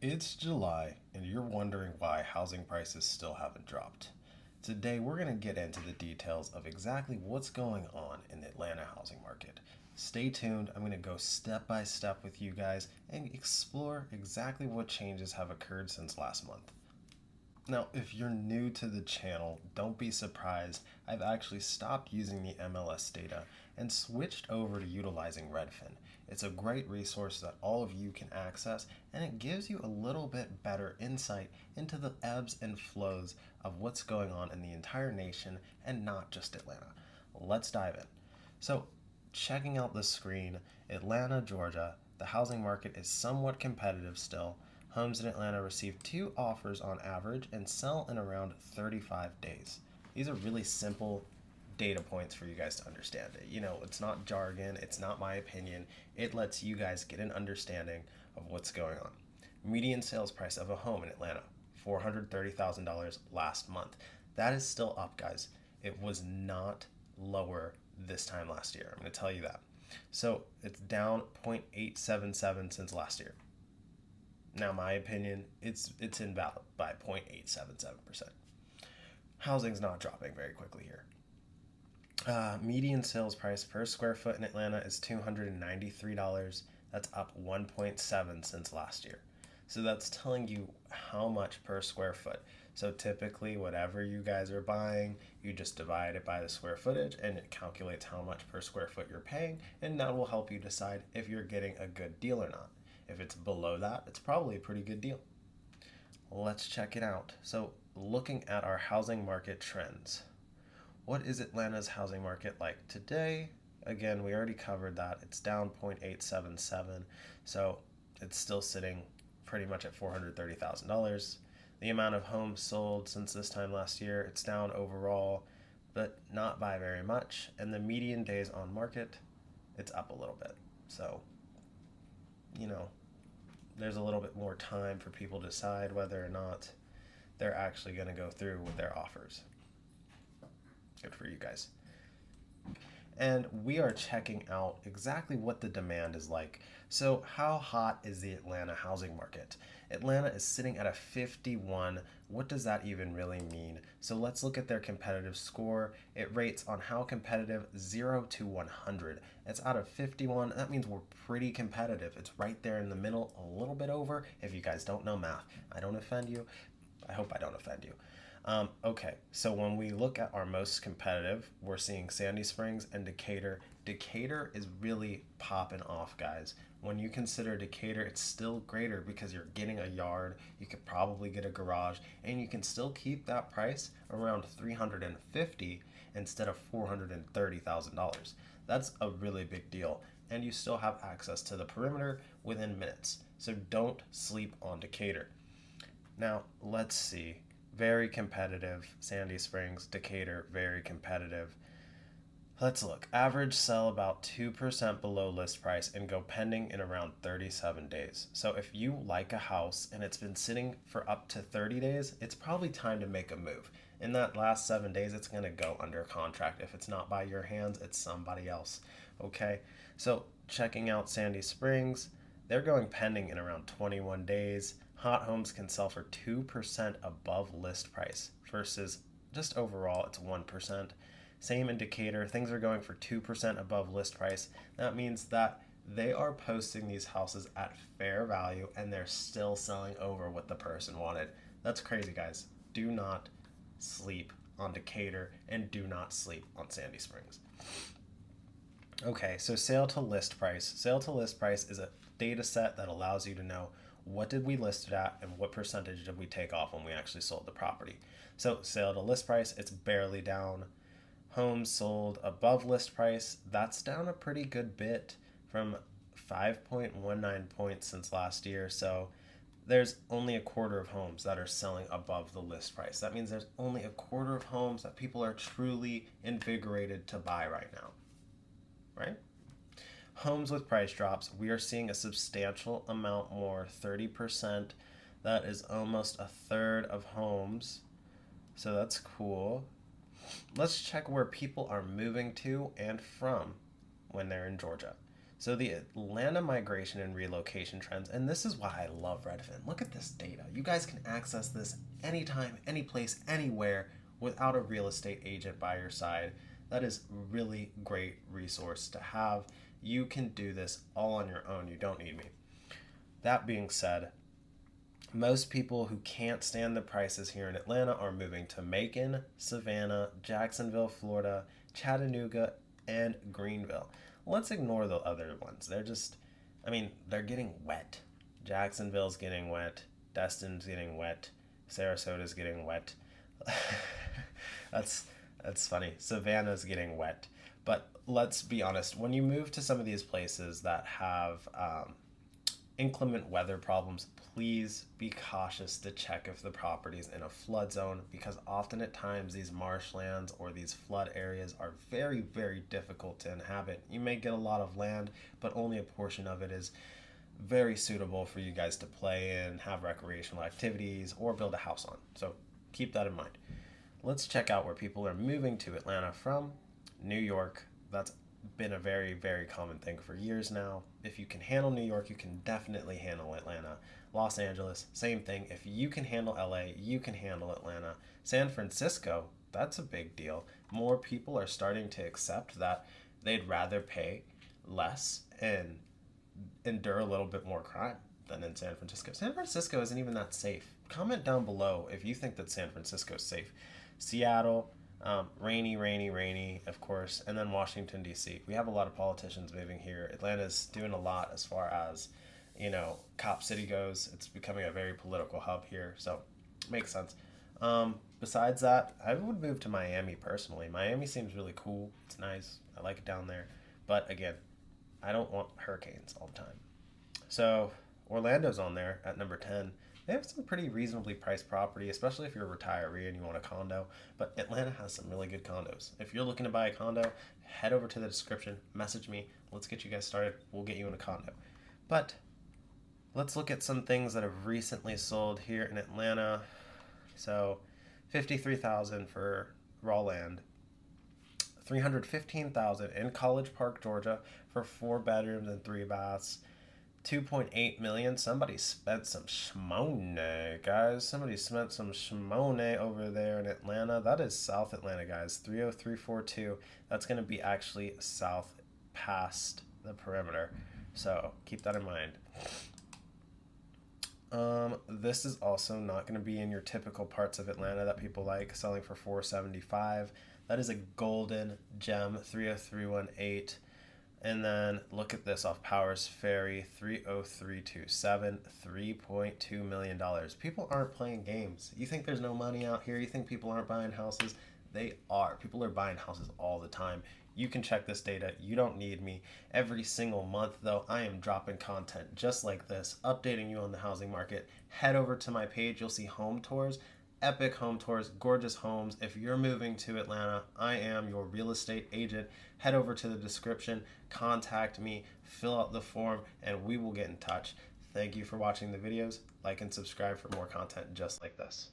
It's July, and you're wondering why housing prices still haven't dropped. Today, we're going to get into the details of exactly what's going on in the Atlanta housing market. Stay tuned. I'm going to go step by step with you guys and explore exactly what changes have occurred since last month. Now, if you're new to the channel, don't be surprised. I've actually stopped using the MLS data and switched over to utilizing Redfin. It's a great resource that all of you can access, and it gives you a little bit better insight into the ebbs and flows of what's going on in the entire nation and not just Atlanta. Let's dive in. So, checking out the screen, Atlanta, Georgia, the housing market is somewhat competitive still. Homes in Atlanta receive two offers on average and sell in around 35 days. These are really simple data points for you guys to understand it. It's not jargon, it's not my opinion. It lets you guys get an understanding of what's going on. Median sales price of a home in Atlanta, $430,000 last month. That is still up, guys. It was not lower this time last year. I'm going to tell you that. So it's down 0.877 since last year. Now, my opinion, it's invalid by 0.877%. Housing's not dropping very quickly here. Median sales price per square foot in Atlanta is $293. That's up 1.7 since last year. So that's telling you how much per square foot. So typically, whatever you guys are buying, you just divide it by the square footage and it calculates how much per square foot you're paying, and that will help you decide if you're getting a good deal or not. If it's below that, it's probably a pretty good deal. Let's check it out. So, looking at our housing market trends. What is Atlanta's housing market like today? Again, we already covered that. It's down 0.877, so it's still sitting pretty much at $430,000. The amount of homes sold since this time last year, it's down overall, but not by very much. And the median days on market, it's up a little bit. So, you know, there's a little bit more time for people to decide whether or not they're actually going to go through with their offers. Good for you guys. And we are checking out exactly what the demand is like. So, how hot is the Atlanta housing market? Atlanta is sitting at a 51. What does that even really mean? So, let's look at their competitive score. It rates on how competitive 0 to 100. It's out of 51. That means we're pretty competitive. It's right there in the middle, a little bit over. If you guys don't know math, I don't offend you. I hope I don't offend you. Okay, so when we look at our most competitive, we're seeing Sandy Springs and Decatur. Decatur is really popping off, guys. When you consider Decatur, it's still greater because you're getting a yard, you could probably get a garage, and you can still keep that price around $350 instead of $430,000. That's a really big deal, and you still have access to the perimeter within minutes. So don't sleep on Decatur. Now, let's see. Very competitive. Sandy Springs, Decatur, very competitive. Let's look. Average sell about 2% below list price and go pending in around 37 days. So if you like a house and it's been sitting for up to 30 days, it's probably time to make a move. In that last 7 days, it's going to go under contract. If it's not by your hands, it's somebody else. Okay? So checking out Sandy Springs, they're going pending in around 21 days. Hot homes can sell for 2% above list price versus just overall it's 1%. Same indicator, things are going for 2% above list price. That means that they are posting these houses at fair value and they're still selling over what the person wanted. That's crazy, guys. Do not sleep on Decatur and do not sleep on Sandy Springs. Okay, so sale to list price. Sale to list price is a data set that allows you to know what did we list it at and what percentage did we take off when we actually sold the property. So sale to list price, it's barely down. Homes sold above list price, that's down a pretty good bit from 5.19 points since last year. So there's only a quarter of homes that are selling above the list price. That means there's only a quarter of homes that people are truly invigorated to buy right now, right? Homes with price drops, we are seeing a substantial amount more, 30%. That is almost a third of homes. So that's cool. Let's check where people are moving to and from when they're in Georgia. So the Atlanta migration and relocation trends, and this is why I love Redfin. Look at this data. You guys can access this anytime, any place, anywhere without a real estate agent by your side. That is really great resource to have. You can do this all on your own. You don't need me. That being said, most people who can't stand the prices here in Atlanta are moving to Macon, Savannah, Jacksonville, Florida, Chattanooga, and Greenville. Let's ignore the other ones. They're getting wet. Jacksonville's getting wet. Destin's getting wet. Sarasota's getting wet. that's that's funny. Savannah's getting wet. But let's be honest. When you move to some of these places that have inclement weather problems, please be cautious to check if the property is in a flood zone, because often at times these marshlands or these flood areas are very, very difficult to inhabit. You may get a lot of land, but only a portion of it is very suitable for you guys to play in, have recreational activities, or build a house on. So keep that in mind. Let's check out where people are moving to Atlanta from. New York. That's been a very, very common thing for years now. If you can handle New York, you can definitely handle Atlanta. Los Angeles, same thing. If you can handle LA, you can handle Atlanta. San Francisco, that's a big deal. More people are starting to accept that they'd rather pay less and endure a little bit more crime than in San Francisco. San Francisco isn't even that safe. Comment down below if you think that San Francisco is safe. Seattle, rainy, rainy, rainy, of course, and then Washington, D.C. We have a lot of politicians moving here. Atlanta's doing a lot as far as, Cop City goes. It's becoming a very political hub here, so makes sense. Besides that, I would move to Miami personally. Miami seems really cool. It's nice. I like it down there. But again, I don't want hurricanes all the time. So Orlando's on there at number 10. They have some pretty reasonably priced property, especially if you're a retiree and you want a condo. But Atlanta has some really good condos. If you're looking to buy a condo, head over to the description, message me. Let's get you guys started. We'll get you in a condo. But let's look at some things that have recently sold here in Atlanta. So $53,000 for raw land. $315,000 in College Park, Georgia for 4 bedrooms and 3 baths. $2.8 million. Somebody spent some shmoney, guys. Somebody spent some shmoney over there in Atlanta. That is South Atlanta, guys. 30342. That's going to be actually south past the perimeter. So keep that in mind. This is also not going to be in your typical parts of Atlanta that people like, selling for $475,000. That is a golden gem, 30318. And then look at this off Powers Ferry, 30327, $3.2 million. People aren't playing games. You think there's no money out here? You think people aren't buying houses? They are. People are buying houses all the time. You can check this data. You don't need me. Every single month, though, I am dropping content just like this, updating you on the housing market. Head over to my page. You'll see home tours. Epic home tours, gorgeous homes. If you're moving to Atlanta, I am your real estate agent. Head over to the description, contact me, fill out the form, and we will get in touch. Thank you for watching the videos. Like and subscribe for more content just like this.